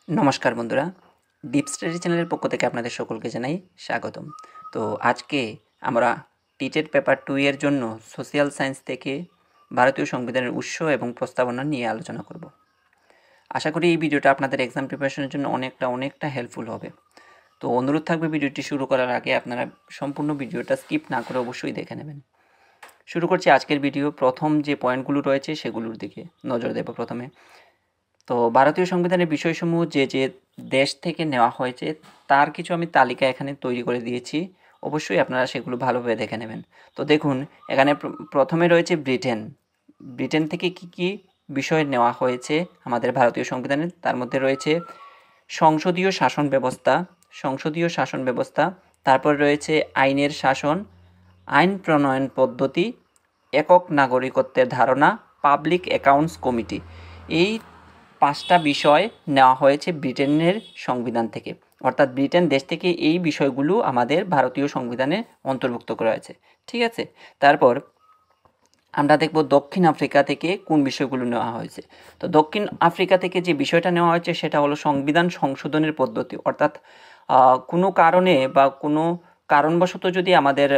নমস্কার বন্ধুরা, deep study চ্যানেলের পক্ষ থেকে আপনাদের সকলকে জানাই স্বাগতম। তো আজকে আমরা টিটেট পেপার 2 এর জন্য সোশ্যাল সায়েন্স থেকে ভারতীয় সংবিধানের উৎস এবং প্রস্তাবনা নিয়ে আলোচনা করব। আশা করি এই ভিডিওটা আপনাদের এক্সাম প্রিপারেশনের জন্য অনেকটা হেল্পফুল হবে। তো অনুরোধ থাকবে ভিডিওটি শুরু করার আগে আপনারা সম্পূর্ণ ভিডিওটা স্কিপ না করে অবশ্যই দেখে নেবেন। শুরু করছি আজকের ভিডিও। প্রথম যে পয়েন্টগুলো রয়েছে সেগুলোর দিকে নজর দেব প্রথমে। তো ভারতীয় সংবিধানের বিষয়সমূহ যে দেশ থেকে নেওয়া হয়েছে তার কিছু আমি তালিকা এখানে তৈরি করে দিয়েছি, অবশ্যই আপনারা সেগুলো ভালোভাবে দেখে নেবেন। তো দেখুন, এখানে প্রথমে রয়েছে ব্রিটেন থেকে কি বিষয় নেওয়া হয়েছে আমাদের ভারতীয় সংবিধানে। তার মধ্যে রয়েছে সংসদীয় শাসন ব্যবস্থা, তারপর রয়েছে আইনের শাসন, আইন প্রণয়ন পদ্ধতি, একক নাগরিকত্বের ধারণা, পাবলিক অ্যাকাউন্টস কমিটি। এই 5টা বিষয় নেওয়া হয়েছে ব্রিটেনের সংবিধান থেকে, অর্থাৎ ব্রিটেন দেশ থেকে এই বিষয়গুলো আমাদের ভারতীয় সংবিধানে অন্তর্ভুক্ত করা হয়েছে। ঠিক আছে, তারপর আমরা দেখব দক্ষিণ আফ্রিকা থেকে কোন বিষয়গুলো নেওয়া হয়েছে। তো দক্ষিণ আফ্রিকা থেকে যে বিষয়টা নেওয়া হয়েছে সেটা হলো সংবিধান সংশোধনের পদ্ধতি, অর্থাৎ কোনো কারণে বা কোনো কারণবশত যদি আমাদের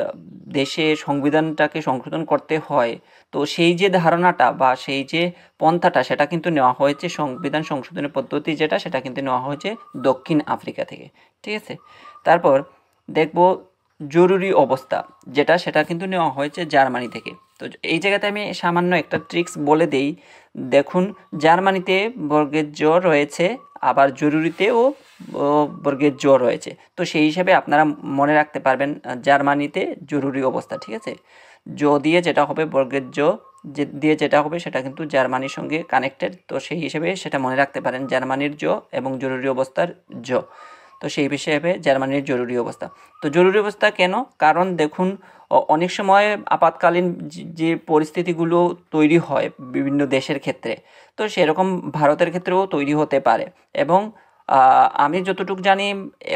দেশে সংবিধানটাকে সংশোধন করতে হয়, তো সেই যে ধারণাটা বা সেই যে পন্থাটা সেটা কিন্তু নেওয়া হয়েছে সংবিধান সংশোধনের পদ্ধতি যেটা, সেটা কিন্তু নেওয়া হয়েছে দক্ষিণ আফ্রিকা থেকে। ঠিক আছে, তারপর দেখব জরুরি অবস্থা সেটা কিন্তু নেওয়া হয়েছে জার্মানি থেকে। তো এই জায়গাতে আমি সামান্য একটা ট্রিক্স বলে দেই। দেখুন, জার্মানিতে বর্গের জ রয়েছে, আবার জরুরিতেও বর্গের জ রয়েছে। তো সেই হিসাবে আপনারা মনে রাখতে পারবেন জার্মানিতে জরুরি অবস্থা। ঠিক আছে, জ দিয়ে যেটা হবে, বর্গের জ দিয়ে যেটা হবে সেটা কিন্তু জার্মানির সঙ্গে কানেক্টেড। তো সেই হিসেবে সেটা মনে রাখতে পারেন, জার্মানির জ এবং জরুরি অবস্থার জ। তো সেই হিসেবে জার্মানির জরুরি অবস্থা। তো জরুরি অবস্থা কেন? কারণ দেখুন, অনেক সময় আপাতকালীন যে পরিস্থিতিগুলো তৈরি হয় বিভিন্ন দেশের ক্ষেত্রে, তো সেরকম ভারতের ক্ষেত্রেও তৈরি হতে পারে। এবং আমি যতটুকু জানি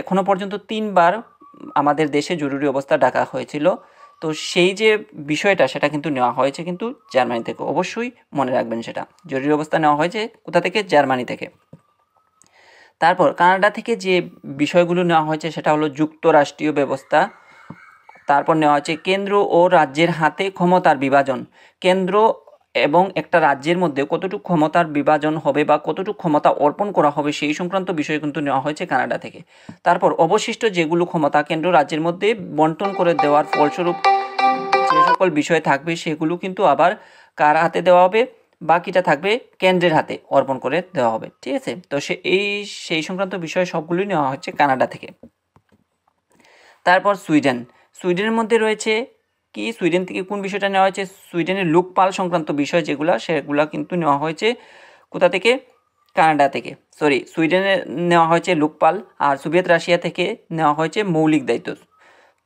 এখনো পর্যন্ত 3বার আমাদের দেশে জরুরি অবস্থা ডাকা হয়েছিল। তো সেই যে বিষয়টা সেটা কিন্তু নেওয়া হয়েছে কিন্তু জার্মানি থেকে, অবশ্যই মনে রাখবেন সেটা। জরুরি অবস্থা নেওয়া হয়েছে কোথা থেকে? জার্মানি থেকে। তারপর কানাডা থেকে যে বিষয়গুলো নেওয়া হয়েছে সেটা হলো যুক্তরাষ্ট্রীয় ব্যবস্থা। তারপর নেওয়া হয়েছে কেন্দ্র ও রাজ্যের হাতে ক্ষমতার বিভাজন। কেন্দ্র এবং একটা রাজ্যের মধ্যে কতটুকু ক্ষমতার বিভাজন হবে বা কতটুকু ক্ষমতা অর্পণ করা হবে সেই সংক্রান্ত বিষয় কিন্তু নেওয়া হয়েছে কানাডা থেকে। তারপর অবশিষ্ট যেগুলো ক্ষমতা কেন্দ্র রাজ্যের মধ্যে বন্টন করে দেওয়ার ফলস্বরূপ যে সকল বিষয় থাকবে সেগুলো কিন্তু আবার কার হাতে দেওয়া হবে? বাকিটা থাকবে কেন্দ্রের হাতে অর্পণ করে দেওয়া হবে। ঠিক আছে, তো সেই সংক্রান্ত বিষয় সবগুলোই নেওয়া হচ্ছে কানাডা থেকে। তারপর সুইডেনের মধ্যে রয়েছে কি? সুইডেন থেকে কোন বিষয়টা নেওয়া হয়েছে? সুইডেনের লোকপাল সংক্রান্ত বিষয় সেগুলা কিন্তু নেওয়া হয়েছে কোথা থেকে? কানাডা থেকে। সুইডেনে নেওয়া হয়েছে লোকপাল, আর সোভিয়েত রাশিয়া থেকে নেওয়া হয়েছে মৌলিক দায়িত্ব।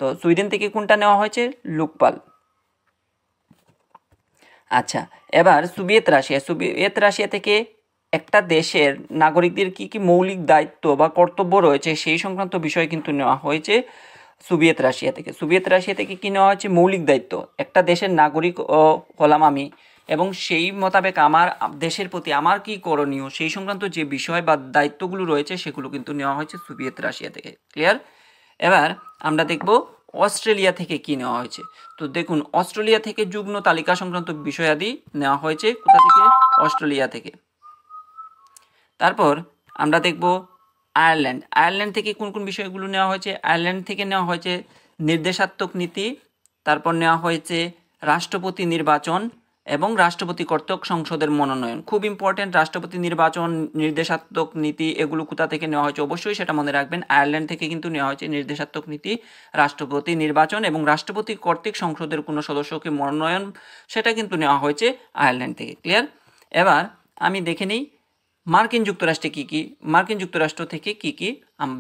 তো সুইডেন থেকে কোনটা নেওয়া হয়েছে? লোকপাল। আচ্ছা, এবার সোভিয়েত রাশিয়া থেকে একটা দেশের নাগরিকদের কি মৌলিক দায়িত্ব বা কর্তব্য রয়েছে সেই সংক্রান্ত বিষয় কিন্তু নেওয়া হয়েছে সোভিয়েত রাশিয়া থেকে কি নেওয়া হয়েছে? মৌলিক দায়িত্ব। একটা দেশের নাগরিক হলাম আমি, এবং সেই মোতাবেক আমার দেশের প্রতি আমার কি করণীয় সেই সংক্রান্ত যে বিষয় বা দায়িত্বগুলো রয়েছে সেগুলো কিন্তু নেওয়া হয়েছে সোভিয়েত রাশিয়া থেকে। ক্লিয়ার? এবার আমরা দেখব অস্ট্রেলিয়া থেকে কি নেওয়া হয়েছে। তো দেখুন, অস্ট্রেলিয়া থেকে যুগ্ম তালিকা সংক্রান্ত বিষয়াদি নেওয়া হয়েছে কোথা থেকে? অস্ট্রেলিয়া থেকে। তারপর আমরা দেখব আয়ারল্যান্ড থেকে কোন কোন বিষয়গুলো নেওয়া হয়েছে। আয়ারল্যান্ড থেকে নেওয়া হয়েছে নির্দেশাত্মক নীতি, তারপর নেওয়া হয়েছে রাষ্ট্রপতি নির্বাচন এবং রাষ্ট্রপতি কর্তৃক সংসদের মনোনয়ন। খুব ইম্পর্টেন্ট, রাষ্ট্রপতি নির্বাচন, নির্দেশাত্মক নীতি এগুলো কোথা থেকে নেওয়া হয়েছে অবশ্যই সেটা মনে রাখবেন। আয়ারল্যান্ড থেকে কিন্তু নেওয়া হয়েছে নির্দেশাত্মক নীতি, রাষ্ট্রপতি নির্বাচন এবং রাষ্ট্রপতি কর্তৃক সংসদের কোনো সদস্যকে মনোনয়ন, সেটা কিন্তু নেওয়া হয়েছে আয়ারল্যান্ড থেকে। ক্লিয়ার? এবার আমি দেখে নিই মার্কিন যুক্তরাষ্ট্র থেকে কি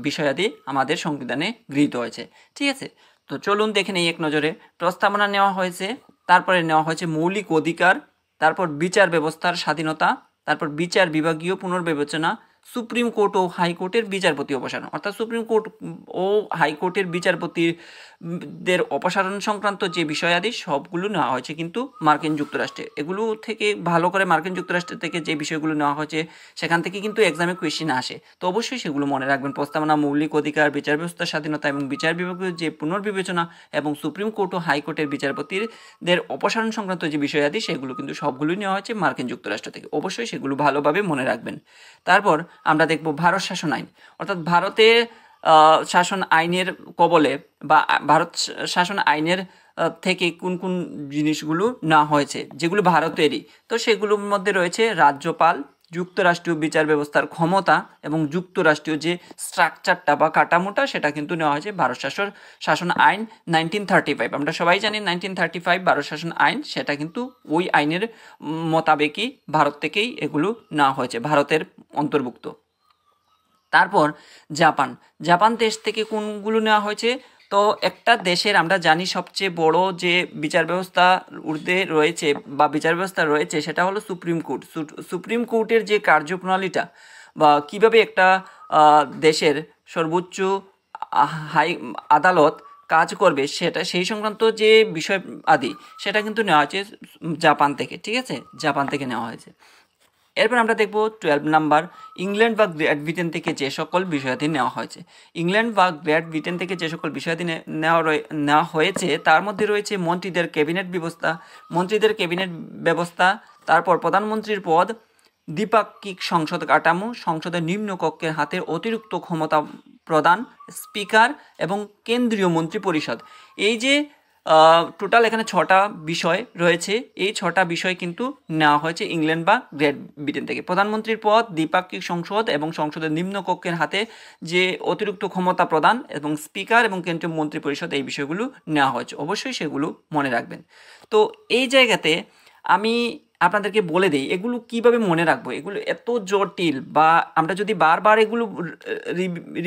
বিষয়াদি আমাদের সংবিধানে গৃহীত হয়েছে। ঠিক আছে, তো চলুন দেখে নেই এক নজরে। প্রস্তাবনা নেওয়া হয়েছে, তারপরে নেওয়া হয়েছে মৌলিক অধিকার, তারপর বিচার ব্যবস্থার স্বাধীনতা, তারপর বিচার বিভাগীয় পুনর্বিবেচনা, সুপ্রিম কোর্ট ও হাইকোর্টের বিচারপতি অপসারণ, অর্থাৎ সুপ্রিম কোর্ট ও হাইকোর্টের বিচারপতিদের অপসারণ সংক্রান্ত যে বিষয়াদি সবগুলো নেওয়া হয়েছে কিন্তু মার্কিন যুক্তরাষ্ট্রে। এগুলো থেকে ভালো করে মার্কিন যুক্তরাষ্ট্র থেকে যে বিষয়গুলো নেওয়া হয়েছে সেখান থেকে কিন্তু এক্সামে কোয়েশ্চেন আসে, তো অবশ্যই সেগুলো মনে রাখবেন। প্রস্তাবনা, মৌলিক অধিকার, বিচার ব্যবস্থার স্বাধীনতা এবং বিচার বিভাগীয় যে পুনর্বিবেচনা এবং সুপ্রিম কোর্ট ও হাইকোর্টের বিচারপতিদের অপসারণ সংক্রান্ত যে বিষয়াদি সেগুলো কিন্তু সবগুলোই নেওয়া হয়েছে মার্কিন যুক্তরাষ্ট্র থেকে, অবশ্যই সেগুলো ভালোভাবে মনে রাখবেন। তারপর আমরা দেখব ভারত শাসন আইন, অর্থাৎ ভারতে শাসন আইনের কবলে বা ভারত শাসন আইনের থেকে কোন কোন জিনিসগুলো না হয়েছে যেগুলো ভারতেরই, তো সেগুলোর মধ্যে রয়েছে রাজ্যপাল, যুক্তরাষ্ট্রীয় বিচার ব্যবস্থার ক্ষমতা এবং যুক্তরাষ্ট্রীয় যে স্ট্রাকচারটা বা কাঠামোটা সেটা কিন্তু নেওয়া হয়েছে ভারত শাসন আইন 1935। আমরা সবাই জানি 1935 ভারত শাসন আইন, সেটা কিন্তু ওই আইনের মোতাবেকই ভারত থেকেই এগুলো নেওয়া হয়েছে, ভারতের অন্তর্ভুক্ত। তারপর জাপান দেশ থেকে কোনগুলো নেওয়া হয়েছে, তো একটা দেশের আমরা জানি সবচেয়ে বড় যে বিচার ব্যবস্থা ঊর্ধ্বে রয়েছে বা বিচার ব্যবস্থা রয়েছে সেটা হলো সুপ্রিম কোর্ট। সুপ্রিম কোর্টের যে কার্যপ্রণালীটা বা কিভাবে একটা দেশের সর্বোচ্চ হাই আদালত কাজ করবে সেটা সেই সংক্রান্ত যে বিষয় আদি সেটা কিন্তু নেওয়া হয়েছে জাপান থেকে, ঠিক আছে, জাপান থেকে নেওয়া হয়েছে। এরপর আমরা দেখব 12 নাম্বার, ইংল্যান্ড বা গ্রেট ব্রিটেন থেকে যে সকল বিষয়াদি নেওয়া হয়েছে। ইংল্যান্ড বা গ্রেট ব্রিটেন থেকে যে সকল বিষয়াদি নেওয়া হয়েছে তার মধ্যে রয়েছে মন্ত্রীদের ক্যাবিনেট ব্যবস্থা, তারপর প্রধানমন্ত্রীর পদ, দ্বিপাক্ষিক সংসদ কাঠামো, সংসদের নিম্ন কক্ষের হাতের অতিরিক্ত ক্ষমতা প্রদান, স্পিকার এবং কেন্দ্রীয় মন্ত্রী পরিষদ। এই যে টোটাল এখানে 6টা বিষয় রয়েছে, এই 6টা বিষয় কিন্তু নেওয়া হয়েছে ইংল্যান্ড বা গ্রেট ব্রিটেন থেকে। প্রধানমন্ত্রীর পদ, দ্বিপাক্ষিক সংসদ এবং সংসদের নিম্ন কক্ষের হাতে যে অতিরিক্ত ক্ষমতা প্রদান এবং স্পিকার এবং কেন্দ্রীয় মন্ত্রী পরিষদ, এই বিষয়গুলো নেওয়া হয়েছে, অবশ্যই সেগুলো মনে রাখবেন। তো এই জায়গাতে আমি আপনাদেরকে বলে দিই এগুলো কিভাবে মনে রাখবো, এগুলো এত জটিল, বা আমরা যদি বারবার এগুলো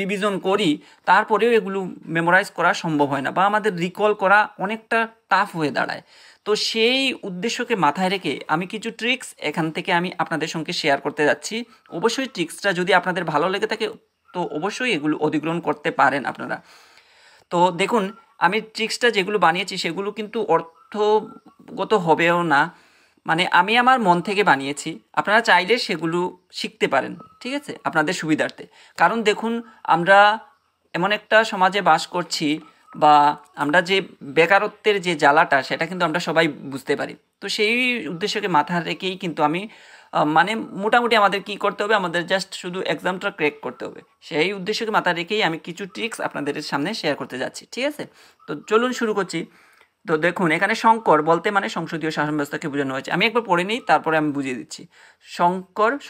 রিভিশন করি তারপরেও এগুলো মেমোরাইজ করা সম্ভব হয় না বা আমাদের রিকল করা অনেকটা টাফ হয়ে দাঁড়ায়। তো সেই উদ্দেশ্যকে মাথায় রেখে আমি কিছু ট্রিক্স এখান থেকে আমি আপনাদের সঙ্গে শেয়ার করতে যাচ্ছি। অবশ্যই ট্রিক্সটা যদি আপনাদের ভালো লেগে থাকে তো অবশ্যই এগুলো অধিগ্রহণ করতে পারেন আপনারা। তো দেখুন, আমি ট্রিক্সটা যেগুলো বানিয়েছি সেগুলো কিন্তু অর্থগত হবেও না, মানে আমি আমার মন থেকে বানিয়েছি, আপনারা চাইলে সেগুলো শিখতে পারেন, ঠিক আছে, আপনাদের সুবিধার্থে। কারণ দেখুন, আমরা এমন একটা সমাজে বাস করছি বা আমরা যে বেকারত্বের যে জ্বালাটা সেটা কিন্তু আমরা সবাই বুঝতে পারি। তো সেই উদ্দেশ্যকে মাথায় রেখেই কিন্তু আমি মানে মোটামুটি আমাদের কি করতে হবে, আমাদের জাস্ট শুধু এক্সামটা ক্র্যাক করতে হবে, সেই উদ্দেশ্যকে মাথায় রেখেই আমি কিছু ট্রিক্স আপনাদের সামনে শেয়ার করতে যাচ্ছি, ঠিক আছে। তো চলুন শুরু করছি। তো দেখুন, এখানে সংকর বলতে মানে সংসদীয় শাসন ব্যবস্থাকে বোঝানো হয়েছে। আমি একবার পড়ে নিই, তারপরে আমি বুঝিয়ে দিচ্ছি।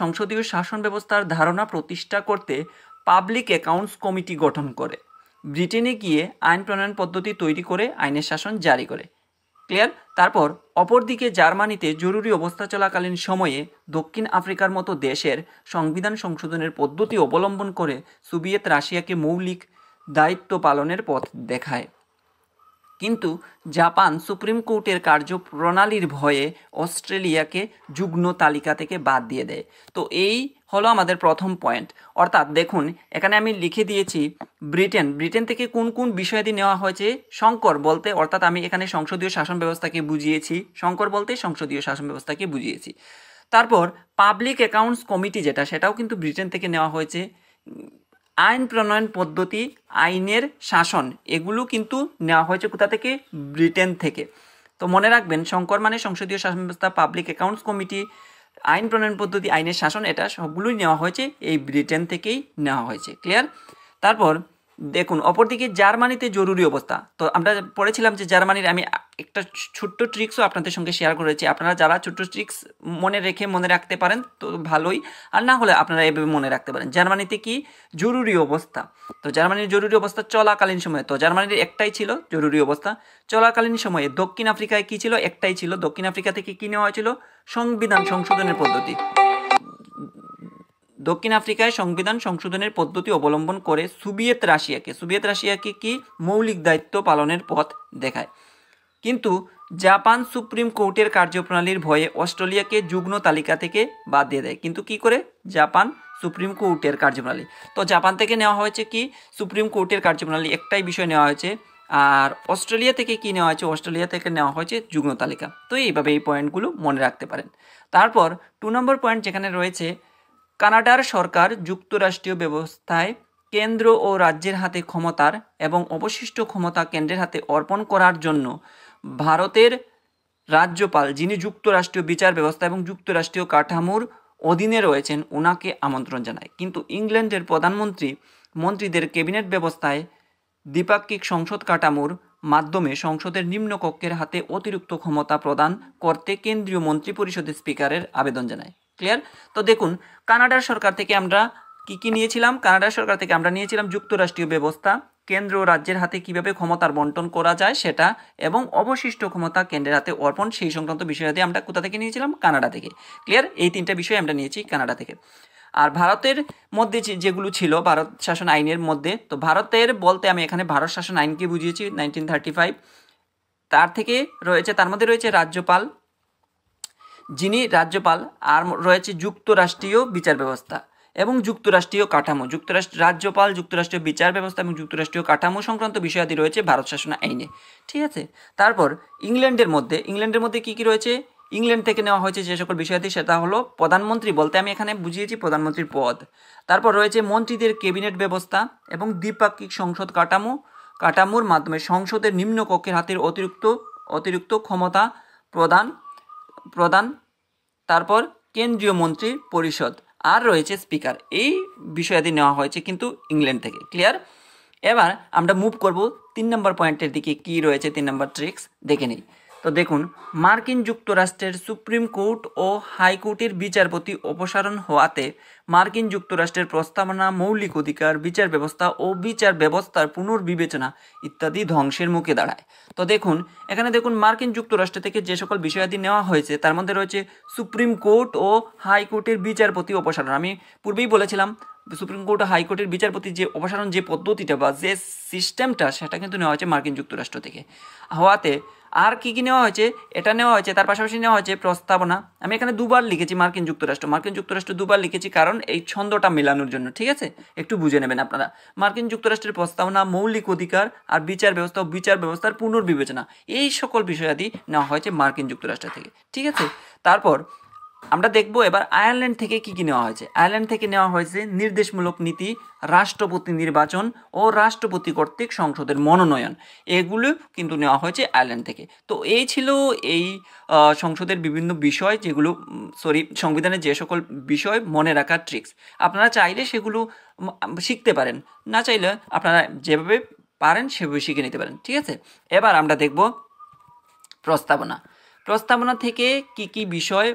সংসদীয় শাসন ব্যবস্থার ধারণা প্রতিষ্ঠা করতে পাবলিক অ্যাকাউন্টস কমিটি গঠন করে, ব্রিটেনে গিয়ে আইন প্রণয়ন পদ্ধতি তৈরি করে আইনের শাসন জারি করে। ক্লিয়ার? তারপর অপরদিকে জার্মানিতে জরুরি অবস্থা চলাকালীন সময়ে দক্ষিণ আফ্রিকার মতো দেশের সংবিধান সংশোধনের পদ্ধতি অবলম্বন করে সোভিয়েত রাশিয়াকে মৌলিক দায়িত্ব পালনের পথ দেখায়। কিন্তু জাপান সুপ্রিম কোর্টের কার্যপ্রণালীর ভয়ে অস্ট্রেলিয়াকে যুগ্ম তালিকা থেকে বাদ দিয়ে দেয়। তো এই হলো আমাদের প্রথম পয়েন্ট। অর্থাৎ দেখুন, এখানে আমি লিখে দিয়েছি ব্রিটেন থেকে কোন কোন বিষয়াদি নেওয়া হয়েছে। সংকর বলতে অর্থাৎ আমি এখানে সংসদীয় শাসন ব্যবস্থাকে বুঝিয়েছি, সংকর বলতে সংসদীয় শাসন ব্যবস্থাকে বুঝিয়েছি। তারপর পাবলিক অ্যাকাউন্টস কমিটি যেটা, সেটাও কিন্তু ব্রিটেন থেকে নেওয়া হয়েছে। আইন প্রণয়ন পদ্ধতি, আইনের শাসন, এগুলো কিন্তু নেওয়া হয়েছে কোথা থেকে? ব্রিটেন থেকে। তো মনে রাখবেন, সংকর মানে সংসদীয় শাসন ব্যবস্থা, পাবলিক অ্যাকাউন্টস কমিটি, আইন প্রণয়ন পদ্ধতি, আইনের শাসন, এটা সবগুলোই নেওয়া হয়েছে এই ব্রিটেন থেকেই নেওয়া হয়েছে। ক্লিয়ার? তারপর দেখুন, অপরদিকে জার্মানিতে জরুরি অবস্থা। তো আমরা পড়েছিলাম যে জার্মানির, আমি একটা ছোট্ট ট্রিক্সও আপনাদের সঙ্গে শেয়ার করেছি। আপনারা যারা ছোট্ট ট্রিক্স মনে রাখতে পারেন তো ভালোই, আর না হলে আপনারা এভাবে মনে রাখতে পারেন। জার্মানিতে কি জরুরি অবস্থা? তো জার্মানির জরুরি অবস্থা চলাকালীন সময়ে, তো জার্মানির একটাই ছিল জরুরি অবস্থা চলাকালীন সময়ে। দক্ষিণ আফ্রিকায় কি ছিল? একটাই ছিল। দক্ষিণ আফ্রিকা থেকে কি নেওয়া হয়েছিল? সংবিধান সংশোধনের পদ্ধতি। দক্ষিণ আফ্রিকায় সংবিধান সংশোধনের পদ্ধতি অবলম্বন করে সোভিয়েত রাশিয়াকে কি মৌলিক দায়িত্ব পালনের পথ দেখায়। কিন্তু জাপান সুপ্রিম কোর্টের কার্যপ্রণালীর ভয়ে অস্ট্রেলিয়াকে যুগ্ম তালিকা থেকে বাদ দিয়ে দেয়। কিন্তু কি করে? জাপান সুপ্রিম কোর্টের কার্যপ্রণালী। তো জাপান থেকে নেওয়া হয়েছে কি সুপ্রিম কোর্টের কার্যপ্রণালী, একটাই বিষয় নেওয়া হয়েছে। আর অস্ট্রেলিয়া থেকে কি নেওয়া হয়েছে, অস্ট্রেলিয়া থেকে নেওয়া হয়েছে যুগ্ম তালিকা। তো এইভাবে এই পয়েন্টগুলো মনে রাখতে পারেন। তারপর 2 নম্বর পয়েন্ট যেখানে রয়েছে, কানাডার সরকার যুক্তরাষ্ট্রীয় ব্যবস্থায় কেন্দ্র ও রাজ্যের হাতে ক্ষমতার এবং অবশিষ্ট ক্ষমতা কেন্দ্রের হাতে অর্পণ করার জন্য ভারতের রাজ্যপাল, যিনি যুক্তরাষ্ট্রীয় বিচার ব্যবস্থা এবং যুক্তরাষ্ট্রীয় কাঠামোর অধীনে রয়েছেন, ওনাকে আমন্ত্রণ জানায়। কিন্তু ইংল্যান্ডের প্রধানমন্ত্রী মন্ত্রীদের ক্যাবিনেট ব্যবস্থায় দ্বিপাক্ষিক সংসদ কাঠামোর মাধ্যমে সংসদের নিম্নকক্ষের হাতে অতিরিক্ত ক্ষমতা প্রদান করতে কেন্দ্রীয় মন্ত্রিপরিষদের স্পিকারের আবেদন জানায়। ক্লিয়ার? তো দেখুন, কানাডার সরকার থেকে আমরা কি নিয়েছিলাম? কানাডার সরকার থেকে আমরা নিয়েছিলাম যুক্তরাষ্ট্রীয় ব্যবস্থা, কেন্দ্র ও রাজ্যের হাতে কিভাবে ক্ষমতার বন্টন করা যায় সেটা, এবং অবশিষ্ট ক্ষমতা কেন্দ্রের হাতে অর্পণ, সেই সংক্রান্ত বিষয়াদি আমরা কোথা থেকে নিয়েছিলাম? কানাডা থেকে। ক্লিয়ার? এই 3টা বিষয় আমরা নিয়েছি কানাডা থেকে। আর ভারতের মধ্যে যেগুলো ছিল ভারত শাসন আইনের মধ্যে, তো ভারতের বলতে আমি এখানে ভারত শাসন আইনকে বুঝিয়েছি 1935। তার মধ্যে রয়েছে রাজ্যপাল, যিনি রাজ্যপাল, আর রয়েছে যুক্তরাষ্ট্রীয় বিচার ব্যবস্থা এবং যুক্তরাষ্ট্রীয় কাঠামো। রাজ্যপাল, যুক্তরাষ্ট্রীয় বিচার ব্যবস্থা এবং যুক্তরাষ্ট্রীয় কাঠামো সংক্রান্ত বিষয়াদি রয়েছে ভারত শাসন আইনে। ঠিক আছে? তারপর ইংল্যান্ডের মধ্যে কি রয়েছে? ইংল্যান্ড থেকে নেওয়া হয়েছে যে সকল বিষয়াদি, সেটা হলো প্রধানমন্ত্রী বলতে আমি এখানে বুঝিয়েছি প্রধানমন্ত্রীর পদ। তারপর রয়েছে মন্ত্রীদের ক্যাবিনেট ব্যবস্থা এবং দ্বিপাক্ষিক সংসদ কাঠামোর মাধ্যমে সংসদের নিম্নকক্ষের হাতের অতিরিক্ত ক্ষমতা প্রদান। তারপর কেন্দ্রীয় মন্ত্রী পরিষদ, আর রয়েছে স্পিকার। এই বিষয়াদি নেওয়া হয়েছে কিন্তু ইংল্যান্ড থেকে। ক্লিয়ার? এবার আমরা মুভ করব 3 নম্বর পয়েন্টের দিকে। কি রয়েছে 3 নম্বর ট্রিক্স দেখে নিই। তো দেখুন, মার্কিন যুক্তরাষ্ট্রের সুপ্রিম কোর্ট ও হাইকোর্টের বিচারপতি অপসারণ হওয়াতে মার্কিন যুক্তরাষ্ট্রের প্রস্তাবনা, মৌলিক অধিকার, বিচার ব্যবস্থা ও বিচার ব্যবস্থার পুনর্বিবেচনা ইত্যাদি ধ্বংসের মুখে দাঁড়ায়। তো দেখুন, এখানে দেখুন মার্কিন যুক্তরাষ্ট্র থেকে যে সকল বিষয়াদি নেওয়া হয়েছে তার মধ্যে রয়েছে সুপ্রিম কোর্ট ও হাইকোর্টের বিচারপতি অপসারণ। আমি পূর্বেই বলেছিলাম সুপ্রিম কোর্ট ও হাইকোর্টের বিচারপতি যে অপসারণ, যে পদ্ধতিটা বা যে সিস্টেমটা, সেটা কিন্তু নেওয়া হয়েছে মার্কিন যুক্তরাষ্ট্র থেকে হওয়াতে। আর কি নেওয়া হয়েছে? এটা নেওয়া হয়েছে, তার পাশাপাশি নেওয়া হয়েছে প্রস্তাবনা। আমি এখানে 2বার লিখেছি মার্কিন যুক্তরাষ্ট্র 2বার লিখেছি, কারণ এই ছন্দটা মেলানোর জন্য। ঠিক আছে? একটু বুঝে নেবেন আপনারা। মার্কিন যুক্তরাষ্ট্রের প্রস্তাবনা, মৌলিক অধিকার আর বিচার ব্যবস্থা ও বিচার ব্যবস্থার পুনর্বিবেচনা, এই সকল বিষয়াদি নেওয়া হয়েছে মার্কিন যুক্তরাষ্ট্র থেকে। ঠিক আছে? তারপর আমরা দেখব এবার আয়ারল্যান্ড থেকে কি নেওয়া হয়েছে। আয়ারল্যান্ড থেকে নেওয়া হয়েছে নির্দেশমূলক নীতি, রাষ্ট্রপতি নির্বাচন ও রাষ্ট্রপতি কর্তৃক সংসদের মনোনয়ন। এগুলো কিন্তু নেওয়া হয়েছে আয়ারল্যান্ড থেকে। তো এই ছিল এই সংসদের বিভিন্ন বিষয়, যেগুলো সংবিধানের যে সকল বিষয় মনে রাখার ট্রিক্স। আপনারা চাইলে সেগুলো শিখতে পারেন, না চাইলে আপনারা যেভাবে পারেন সেভাবে শিখে নিতে পারেন। ঠিক আছে? এবার আমরা দেখব প্রস্তাবনা থেকে কি বিষয়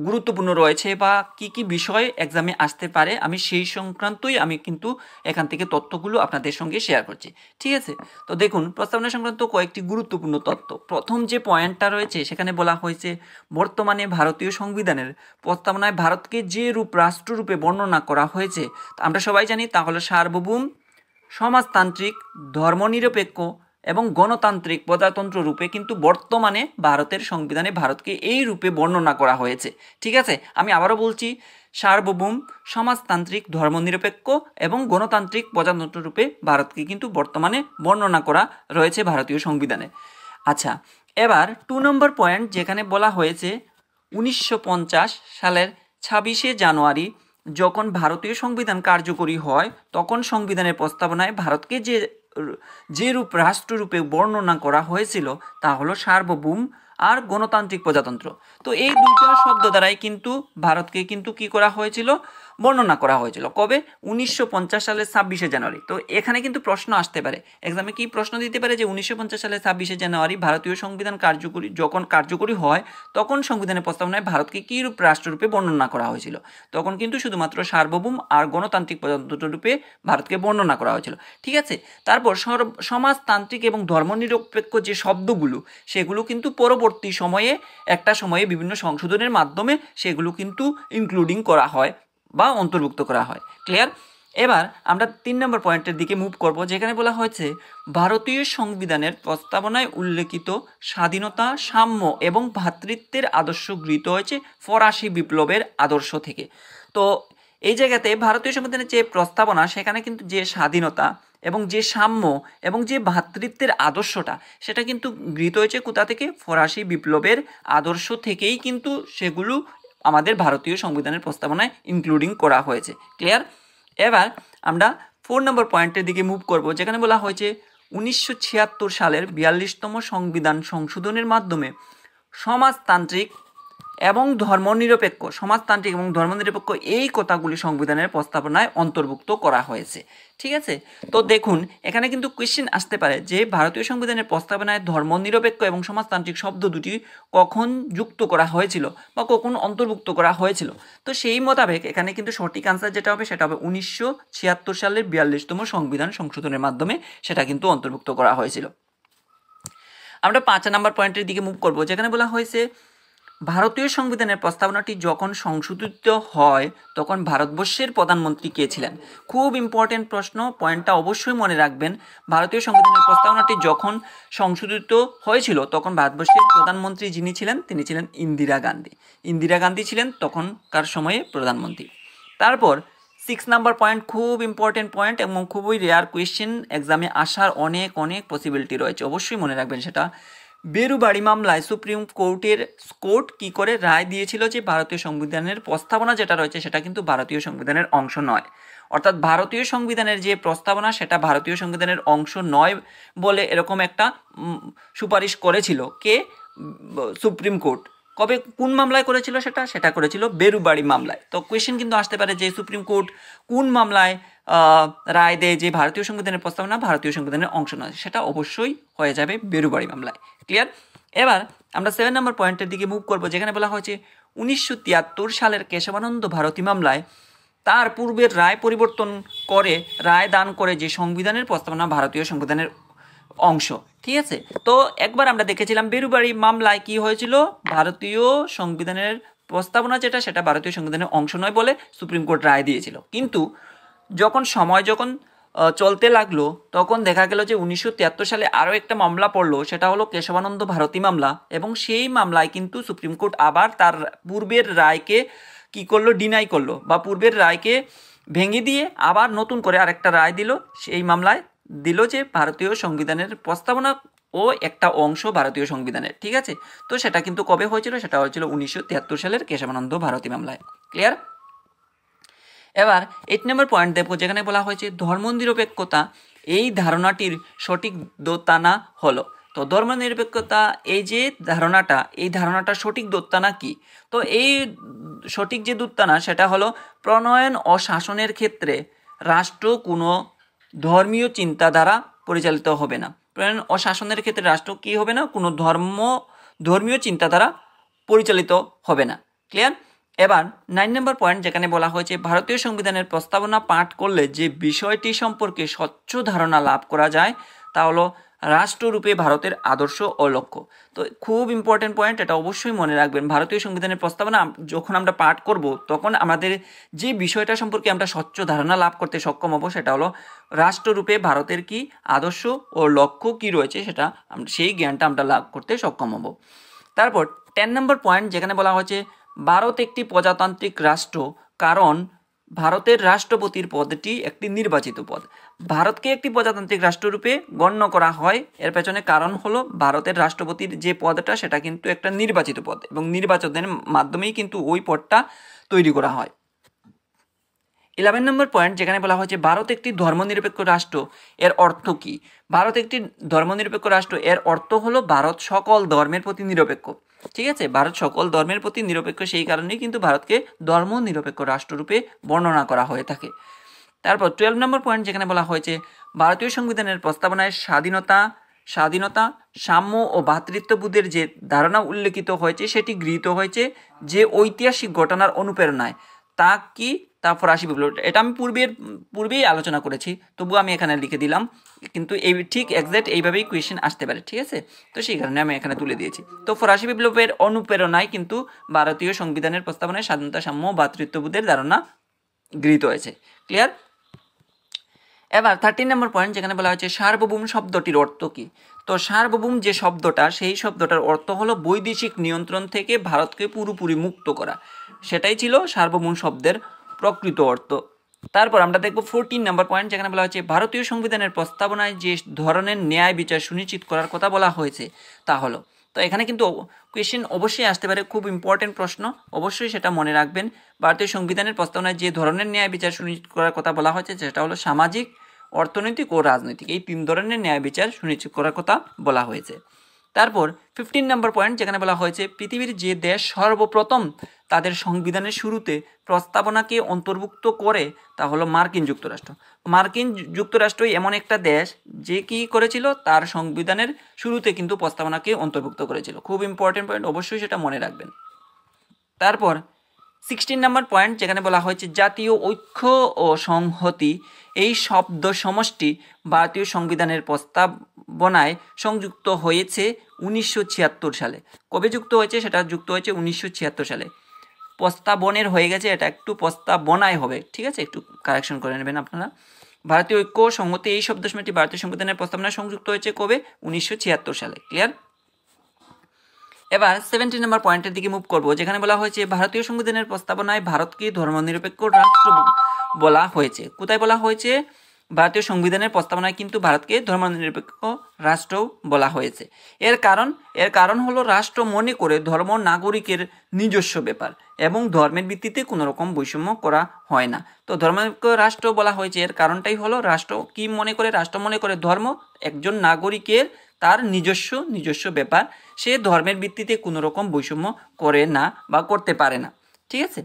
গুরুত্বপূর্ণ রয়েছে বা কি বিষয় এক্সামে আসতে পারে, আমি সেই সংক্রান্তই কিন্তু এখান থেকে তথ্যগুলো আপনাদের সঙ্গে শেয়ার করছি। ঠিক আছে? তো দেখুন, প্রস্তাবনা সংক্রান্ত কয়েকটি গুরুত্বপূর্ণ তথ্য। প্রথম যে পয়েন্টটা রয়েছে সেখানে বলা হয়েছে, বর্তমানে ভারতীয় সংবিধানের প্রস্তাবনায় ভারতকে যে রাষ্ট্ররূপে বর্ণনা করা হয়েছে আমরা সবাই জানি, তা হলো সার্বভৌম, সমাজতান্ত্রিক, ধর্মনিরপেক্ষ এবং গণতান্ত্রিক প্রজাতন্ত্র রূপে কিন্তু বর্তমানে ভারতের সংবিধানে ভারতকে এই রূপে বর্ণনা করা হয়েছে। ঠিক আছে? আমি আবারও বলছি, সার্বভৌম, সমাজতান্ত্রিক, ধর্মনিরপেক্ষ এবং গণতান্ত্রিক প্রজাতন্ত্র রূপে ভারতকে কিন্তু বর্তমানে বর্ণনা করা রয়েছে ভারতীয় সংবিধানে। আচ্ছা, এবার 2 নম্বর পয়েন্ট যেখানে বলা হয়েছে 1950 সালের 26শে জানুয়ারি যখন ভারতীয় সংবিধান কার্যকরী হয়, তখন সংবিধানের প্রস্তাবনায় ভারতকে যে রাষ্ট্ররূপে বর্ণনা করা হয়েছিল তা হলো সার্বভৌম আর গণতান্ত্রিক প্রজাতন্ত্র। তো এই 2টা শব্দ দ্বারাই কিন্তু ভারতকে কিন্তু কি করা হয়েছিল? বর্ণনা করা হয়েছিল। কবে? 1950 সালের 26শে জানুয়ারি। তো এখানে কিন্তু প্রশ্ন আসতে পারে, এক্সামে কি প্রশ্ন দিতে পারে যে 1950 সালের 26শে জানুয়ারি ভারতীয় সংবিধান যখন কার্যকরী হয়, তখন সংবিধানের প্রস্তাবনায় ভারতকে কি রাষ্ট্ররূপে বর্ণনা করা হয়েছিল? তখন কিন্তু শুধুমাত্র সার্বভৌম আর গণতান্ত্রিক প্রজাতন্ত্র রূপে ভারতকে বর্ণনা করা হয়েছিল। ঠিক আছে? তারপর সমাজতান্ত্রিক এবং ধর্মনিরপেক্ষ যে শব্দগুলো, সেগুলো কিন্তু পরবর্তী সময়ে বিভিন্ন সংশোধনের মাধ্যমে সেগুলো কিন্তু ইনক্লুডিং করা হয় বা অন্তর্ভুক্ত করা হয়। ক্লিয়ার? এবার আমরা 3 নম্বর পয়েন্টের দিকে মুভ করব, যেখানে বলা হয়েছে ভারতীয় সংবিধানের প্রস্তাবনায় উল্লেখিত স্বাধীনতা, সাম্য এবং ভ্রাতৃত্বের আদর্শ গৃহীত হয়েছে ফরাসি বিপ্লবের আদর্শ থেকে। তো এই জায়গাতে ভারতীয় সংবিধানের যে প্রস্তাবনা সেখানে কিন্তু যে স্বাধীনতা এবং যে সাম্য এবং যে ভ্রাতৃত্বের আদর্শটা সেটা কিন্তু গৃহীত হয়েছে কোথা থেকে? ফরাসি বিপ্লবের আদর্শ থেকেই কিন্তু সেগুলো আমাদের ভারতীয় সংবিধানের প্রস্তাবনায় ইনক্লুডিং করা হয়েছে। ক্লিয়ার? এবার আমরা 4 নম্বর পয়েন্টের দিকে মুভ করব, যেখানে বলা হয়েছে 1976 সালের 42তম সংবিধান সংশোধনের মাধ্যমে সমাজতান্ত্রিক এবং ধর্মনিরপেক্ষ এই কথাগুলি সংবিধানের প্রস্তাবনায় অন্তর্ভুক্ত করা হয়েছে। ঠিক আছে, তো দেখুন এখানে কিন্তু কোয়েশ্চেন আসতে পারে যে ভারতীয় সংবিধানের প্রস্তাবনায় ধর্মনিরপেক্ষ এবং সমাজতান্ত্রিক শব্দ দুটি কখন যুক্ত করা হয়েছিল বা কখন অন্তর্ভুক্ত করা হয়েছিল। তো সেই মোতাবেক এখানে কিন্তু সঠিক আনসার যেটা হবে সেটা হবে 1976 সালের 42তম সংবিধান সংশোধনের মাধ্যমে সেটা কিন্তু অন্তর্ভুক্ত করা হয়েছিল। আমরা 5 নম্বর পয়েন্টের দিকে মুভ করব, যেখানে বলা হয়েছে ভারতীয় সংবিধানের প্রস্তাবনাটি যখন সংশোধিত হয় তখন ভারতবর্ষের প্রধানমন্ত্রী কে ছিলেন? খুব ইম্পর্টেন্ট প্রশ্ন, পয়েন্টটা অবশ্যই মনে রাখবেন। ভারতীয় সংবিধানের প্রস্তাবনাটি যখন সংশোধিত হয়েছিল তখন ভারতবর্ষের প্রধানমন্ত্রী যিনি ছিলেন তিনি ছিলেন ইন্দিরা গান্ধী। ইন্দিরা গান্ধী ছিলেন তখনকার সময়ে প্রধানমন্ত্রী। তারপর 6 নাম্বার পয়েন্ট, খুব ইম্পর্টেন্ট পয়েন্ট এবং খুবই রেয়ার কোয়েশ্চেন, এক্সামে আসার অনেক পসিবিলিটি রয়েছে, অবশ্যই মনে রাখবেন সেটা। বেরুবাড়ি মামলায় সুপ্রিম কোর্ট কি করে রায় দিয়েছিল যে ভারতীয় সংবিধানের প্রস্তাবনা যেটা রয়েছে সেটা কিন্তু ভারতীয় সংবিধানের অংশ নয়, অর্থাৎ ভারতীয় সংবিধানের যে প্রস্তাবনা সেটা ভারতীয় সংবিধানের অংশ নয় বলে এরকম একটা সুপারিশ করেছিল কে? Supreme court. কবে, কোন মামলায় করেছিল সেটা করেছিল বেরুবাড়ি মামলায়। তো কোয়েশ্চেন কিন্তু আসতে পারে যে সুপ্রিম কোর্ট কোন মামলায় রায় দেয় যে ভারতীয় সংবিধানের প্রস্তাবনা ভারতীয় সংবিধানের অংশ নয়, সেটা অবশ্যই হয়ে যাবে বেরুবাড়ি মামলায়। ক্লিয়ার? এবার আমরা 7 নম্বর পয়েন্টের দিকে মুভ করব, যেখানে বলা হয়েছে 1973 সালের কেশবানন্দ ভারতী মামলায় তার পূর্বের রায় পরিবর্তন করে রায় দান করে যে সংবিধানের প্রস্তাবনা ভারতীয় সংবিধানের অংশ। ঠিক আছে, তো একবার আমরা দেখেছিলাম বেরুবাড়ি মামলায় কি হয়েছিল, ভারতীয় সংবিধানের প্রস্তাবনা যেটা সেটা ভারতীয় সংবিধানের অংশ নয় বলে সুপ্রিম কোর্ট রায় দিয়েছিল। কিন্তু যখন চলতে লাগলো তখন দেখা গেল যে 1973 সালে আরও একটা মামলা পড়লো, সেটা হলো কেশবানন্দ ভারতী মামলা, এবং সেই মামলায় কিন্তু সুপ্রিম কোর্ট আবার তার পূর্বের রায়কে কি করলো, ডিনাই করলো বা পূর্বের রায়কে ভেঙে দিয়ে আবার নতুন করে আরেকটা রায় দিল। সেই মামলায় দিল যে ভারতীয় সংবিধানের প্রস্তাবনা ও একটা অংশ ভারতীয় সংবিধানের। ঠিক আছে, তো সেটা কিন্তু কবে হয়েছিল, সেটা হয়েছিল 1973 সালের কেশবানন্দ ভারতী মামলায়। ক্লিয়ার? এবার 8 নম্বর পয়েন্ট দেখব, যেখানে বলা হয়েছে ধর্মনিরপেক্ষতা এই ধারণাটির সঠিক দোতানা হলো। তো ধর্মনিরপেক্ষতা এই ধারণাটা সঠিক দোতানা কি? তো এই সঠিক যে দোতানা সেটা হলো প্রণয়ন ও শাসনের ক্ষেত্রে রাষ্ট্র কোনো ধর্মীয় চিন্তাধারা পরিচালিত হবে না। প্রণয়ন ও শাসনের ক্ষেত্রে রাষ্ট্র কি হবে না? কোনো ধর্মীয় চিন্তাধারা পরিচালিত হবে না। ক্লিয়ার? এবার 9 নম্বর পয়েন্ট, যেখানে বলা হয়েছে ভারতীয় সংবিধানের প্রস্তাবনা পাঠ করলে যে বিষয়টি সম্পর্কে স্বচ্ছ ধারণা লাভ করা যায় তা হলো রাষ্ট্ররূপে ভারতের আদর্শ ও লক্ষ্য। তো খুব ইম্পর্টেন্ট পয়েন্ট, এটা অবশ্যই মনে রাখবেন। ভারতীয় সংবিধানের প্রস্তাবনা যখন আমরা পাঠ করব তখন আমাদের যে বিষয়টা সম্পর্কে আমরা স্বচ্ছ ধারণা লাভ করতে সক্ষম হব সেটা হলো রাষ্ট্ররূপে ভারতের কি আদর্শ ও লক্ষ্য কি রয়েছে, সেটা সেই জ্ঞানটা আমরা লাভ করতে সক্ষম হব। তারপর 10 নম্বর পয়েন্ট, যেখানে বলা হয়েছে ভারত একটি প্রজাতান্ত্রিক রাষ্ট্র কারণ ভারতের রাষ্ট্রপতির পদটি একটি নির্বাচিত পদ। ভারতকে একটি প্রজাতান্ত্রিক রাষ্ট্ররূপে গণ্য করা হয়, এর পেছনে কারণ হলো ভারতের রাষ্ট্রপতির যে পদটা সেটা কিন্তু একটা নির্বাচিত পদ এবং নির্বাচনের মাধ্যমেই কিন্তু ওই পদটা তৈরি করা হয়। 11 নম্বর পয়েন্ট, যেখানে বলা হয়েছে ভারত একটি ধর্মনিরপেক্ষ রাষ্ট্র, এর অর্থ কি? ভারত একটি ধর্মনিরপেক্ষ রাষ্ট্র এর অর্থ হলো ভারত সকল ধর্মের প্রতি নিরপেক্ষ। ঠিক আছে, ভারত সকল ধর্মের প্রতি নিরপেক্ষ, সেই কারণেই কিন্তু ভারতকে ধর্মনিরপেক্ষ রাষ্ট্ররূপে বর্ণনা করা হয়ে থাকে। তারপর 12 নম্বর পয়েন্ট, যেখানে বলা হয়েছে ভারতীয় সংবিধানের প্রস্তাবনায় স্বাধীনতা, সাম্য ও ভ্রাতৃত্ববোধের যে ধারণা উল্লেখিত হয়েছে সেটি গৃহীত হয়েছে যে ঐতিহাসিক ঘটনার অনুপ্রেরণায়। তা কি? তা ফরাসি বিপ্লব। এটা আমি পূর্বেই আলোচনা করেছি, তবু আমি এখানে লিখে দিলাম, কিন্তু এই ঠিক এক্স্যাক্ট এইভাবেই কোয়েশ্চেন আসতে পারে। ঠিক আছে, তো সেই কারণে আমি এখানে তুলে দিয়েছি। তো ফরাসি বিপ্লবের অনুপ্রেরণায় কিন্তু ভারতীয় সংবিধানের প্রস্তাবনায় স্বাধীনতা, সাম্য, ভ্রাতৃত্ববোধের ধারণা গৃহীত হয়েছে। ক্লিয়ার? এবার 13 নম্বর পয়েন্ট, যেখানে বলা হয়েছে সার্বভৌম শব্দটির অর্থ কি? তো সার্বভৌম যে শব্দটা, সেই শব্দটার অর্থ হলো বৈদেশিক নিয়ন্ত্রণ থেকে ভারতকে পুরোপুরি মুক্ত করা। সেটাই ছিল সার্বভৌম শব্দের প্রকৃত অর্থ। তারপর আমরা দেখব 14 নম্বর পয়েন্ট, যেখানে বলা হচ্ছে ভারতীয় সংবিধানের প্রস্তাবনায় যে ধরনের ন্যায় বিচার সুনিশ্চিত করার কথা বলা হয়েছে তা হলো। তো এখানে কিন্তু কোয়েশ্চেন অবশ্যই আসতে পারে, খুব ইম্পর্টেন্ট প্রশ্ন, অবশ্যই সেটা মনে রাখবেন। ভারতীয় সংবিধানের প্রস্তাবনায় যে ধরনের ন্যায় বিচার সুনিশ্চিত করার কথা বলা হয়েছে সেটা হলো সামাজিক, অর্থনৈতিক ও রাজনৈতিক, এই 3 ধরনের ন্যায় বিচার সুনিশ্চিত করার কথা বলা হয়েছে। তারপর 15 নম্বর পয়েন্ট, যেখানে বলা হয়েছে পৃথিবীর যে দেশ সর্বপ্রথম তাদের সংবিধানের শুরুতে প্রস্তাবনাকে অন্তর্ভুক্ত করে তা হলো মার্কিন যুক্তরাষ্ট্র। মার্কিন যুক্তরাষ্ট্রই এমন একটা দেশ যে কি করেছিল, তার সংবিধানের শুরুতে কিন্তু প্রস্তাবনাকে অন্তর্ভুক্ত করেছিল। খুব ইম্পর্টেন্ট পয়েন্ট, অবশ্যই সেটা মনে রাখবেন। তারপর 16 নম্বর পয়েন্ট, যেখানে বলা হয়েছে জাতীয় ঐক্য ও সংহতি এই শব্দ সমষ্টি ভারতীয় সংবিধানের প্রস্তাবনায় সংযুক্ত হয়েছে 1976 সালে। কবে যুক্ত হয়েছে? সেটা যুক্ত হয়েছে 1976 সালে। প্রস্তাবনের হয়ে গেছে, এটা একটু প্রস্তাবনায় হবে, ঠিক আছে, একটু কারেকশন করে নেবেন আপনারা। ভারতীয় ঐক্য ও সংহতি এই শব্দ সমষ্টি ভারতীয় সংবিধানের প্রস্তাবনায় সংযুক্ত হয়েছে কবে? 1976 সালে। ক্লিয়ার? এবার 17 নম্বর পয়েন্টের দিকে মুভ করব, যেখানে বলা হয়েছে ভারতীয় সংবিধানের প্রস্তাবনায় ভারতকে ধর্মনিরপেক্ষ রাষ্ট্র বলা হয়েছে। কোথায় বলা হয়েছে? ভারতীয় সংবিধানের প্রস্তাবনায় কিন্তু ভারতকে ধর্মনিরপেক্ষ রাষ্ট্র বলা হয়েছে। এর কারণ হলো রাষ্ট্র মনে করে ধর্ম নাগরিকের নিজস্ব ব্যাপার এবং ধর্মের ভিত্তিতে কোনো রকম বৈষম্য করা হয় না। তো ধর্মনিরপেক্ষ রাষ্ট্র বলা হয়েছে, এর কারণটাই হলো রাষ্ট্র কি মনে করে? রাষ্ট্র মনে করে ধর্ম একজন নাগরিকের তার নিজস্ব ব্যাপার, সে ধর্মের ভিত্তিতে কোনো রকম বৈষম্য করে না বা করতে পারে না। ঠিক আছে,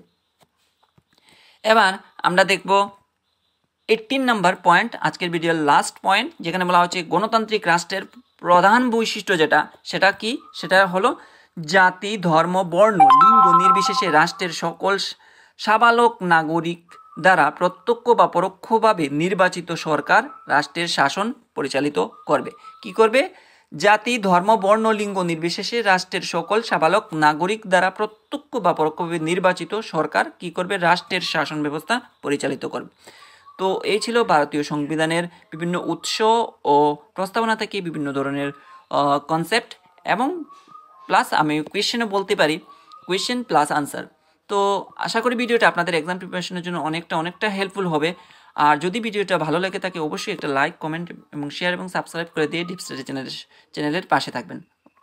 এবার আমরা দেখব 18 নম্বর পয়েন্ট, আজকের ভিডিওর লাস্ট পয়েন্ট, যেখানে বলা হচ্ছে গণতান্ত্রিক রাষ্ট্রের প্রধান বৈশিষ্ট্য সেটা কি? সেটা হলো জাতি, ধর্ম, বর্ণ, লিঙ্গ নির্বিশেষে রাষ্ট্রের সকল সাবালক নাগরিক দ্বারা প্রত্যক্ষ বা পরোক্ষভাবে নির্বাচিত সরকার রাষ্ট্রের শাসন পরিচালিত করবে। কি করবে? জাতি, ধর্ম, বর্ণ, লিঙ্গ নির্বিশেষে রাষ্ট্রের সকল সাবালক নাগরিক দ্বারা প্রত্যক্ষ বা পরোক্ষভাবে নির্বাচিত সরকার কি করবে? রাষ্ট্রের শাসন ব্যবস্থা পরিচালিত করবে। তো এই ছিল ভারতীয় সংবিধানের বিভিন্ন উৎস ও প্রস্তাবনা থেকে বিভিন্ন ধরনের কনসেপ্ট, এবং প্লাস আমি কোয়েশ্চেনও বলতে পারি, কোয়েশ্চেন প্লাস আনসার। তো আশা করি ভিডিওটা আপনাদের এক্সাম প্রিপারেশনের জন্য অনেকটা হেল্পফুল হবে। আর যদি ভিডিওটা ভালো লাগে থাকে অবশ্যই একটা লাইক, কমেন্ট এবং শেয়ার এবং সাবস্ক্রাইব করে দিয়ে ডিপ স্টাডি চ্যানেলের পাশে থাকবেন।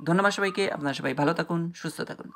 ধন্যবাদ সবাইকে। আপনারা সবাই ভালো থাকুন, সুস্থ থাকুন।